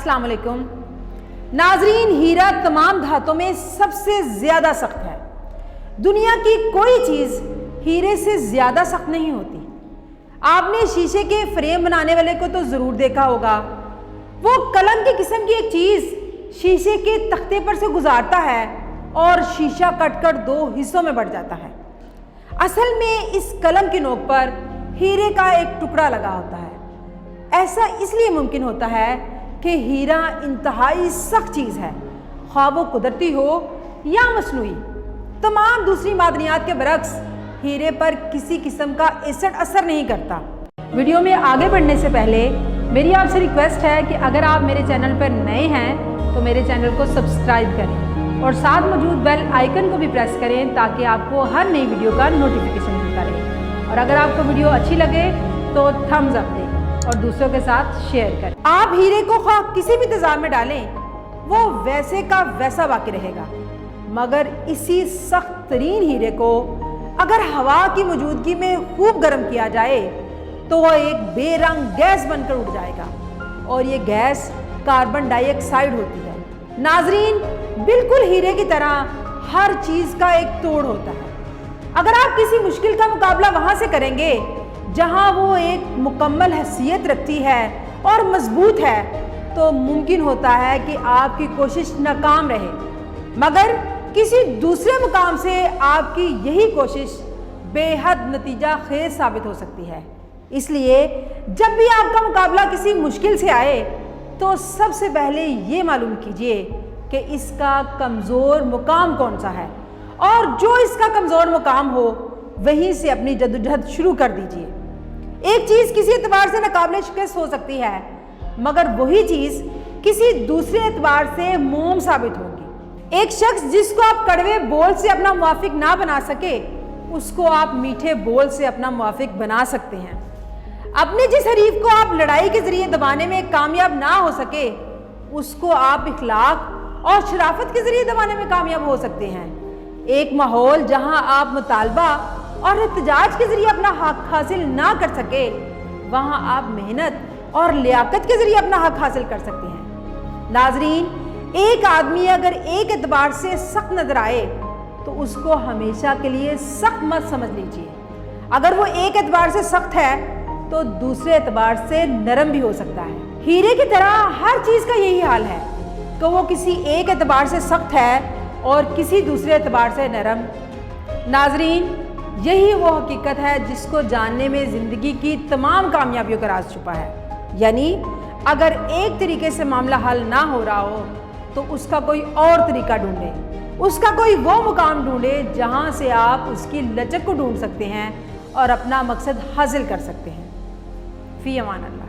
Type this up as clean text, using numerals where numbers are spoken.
अस्सलाम वालेकुम नाजरीन, हीरा तमाम धातों में सबसे ज़्यादा सख्त है। दुनिया की कोई चीज़ हीरे से ज़्यादा सख्त नहीं होती। आपने शीशे के फ्रेम बनाने वाले को तो ज़रूर देखा होगा। वो कलम की किस्म की एक चीज़ शीशे के तख्ते पर से गुजारता है और शीशा कटकर दो हिस्सों में बढ़ जाता है। असल में इस कलम की नोक पर हीरे का एक टुकड़ा लगा होता है। ऐसा इसलिए मुमकिन होता है कि हीरा इंतहाई सख्त चीज़ है, ख्वाह वो कुदरती हो या मसनूई। तमाम दूसरी मादनियात के बरक्स हीरे पर किसी किस्म का एसिड असर नहीं करता। वीडियो में आगे बढ़ने से पहले मेरी आपसे रिक्वेस्ट है कि अगर आप मेरे चैनल पर नए हैं तो मेरे चैनल को सब्सक्राइब करें और साथ मौजूद बेल आइकन को भी प्रेस करें ताकि आपको हर नई वीडियो का नोटिफिकेशन मिलता रहे। और अगर आपको वीडियो अच्छी लगे तो थम्स अप दें और दूसरों के साथ शेयर करें। आप हीरे को ख्वाह किसी भी तेजाब में डालें, वो वैसे का वैसा बाकी रहेगा, मगर इसी सख्त तरीन हीरे को अगर हवा की मौजूदगी में खूब गर्म किया जाए तो वह एक बेरंग गैस बनकर उड़ जाएगा और ये गैस कार्बन डाइऑक्साइड होती है। नाजरीन, बिल्कुल हीरे की तरह हर चीज़ का एक तोड़ होता है। अगर आप किसी मुश्किल का मुकाबला वहाँ से करेंगे जहाँ वो एक मुकम्मल हैसियत रखती है और मजबूत है, तो मुमकिन होता है कि आपकी कोशिश नाकाम रहे, मगर किसी दूसरे मुकाम से आपकी यही कोशिश बेहद नतीजा खेज साबित हो सकती है। इसलिए जब भी आपका मुकाबला किसी मुश्किल से आए तो सबसे पहले ये मालूम कीजिए कि इसका कमज़ोर मुकाम कौन सा है, और जो इसका कमज़ोर मुकाम हो वहीं से अपनी जद्दोजहद शुरू कर दीजिए। एक चीज़ किसी एतबार से नाकाबिले शिकस्त हो सकती है, मगर वही चीज़ किसी दूसरे एतबार से मोम साबित होगी। एक शख्स जिसको आप कड़वे बोल से अपना मुवाफिक ना बना सके, उसको आप मीठे बोल से अपना मुवाफिक बना सकते हैं। अपने जिस हरीफ को आप लड़ाई के जरिए दबाने में कामयाब ना हो सके, उसको आप इखलाक और शराफत के जरिए दबाने में कामयाब हो सकते हैं। एक माहौल जहां आप मुतालबा और एहतजाज के जरिए अपना हक हासिल ना कर सके, वहां आप मेहनत और लियाकत के जरिए अपना हक हासिल कर सकते हैं। नाजरीन, एक आदमी अगर एक एतबार से सख्त नजर आए तो उसको हमेशा के लिए सख्त मत समझ लीजिए। अगर वो एक एतबार से सख्त है तो दूसरे एतबार से नरम भी हो सकता है। हीरे की तरह हर चीज़ का यही हाल है कि वो किसी एक एतबार से सख्त है और किसी दूसरे एतबार से नरम। नाजरीन, यही वो हकीकत है जिसको जानने में ज़िंदगी की तमाम कामयाबियों का राज छुपा है। यानी अगर एक तरीके से मामला हल ना हो रहा हो तो उसका कोई और तरीका ढूंढें, उसका कोई वो मुकाम ढूंढें जहां से आप उसकी लचक को ढूंढ सकते हैं और अपना मकसद हासिल कर सकते हैं। फ़ी अमान अल्लाह।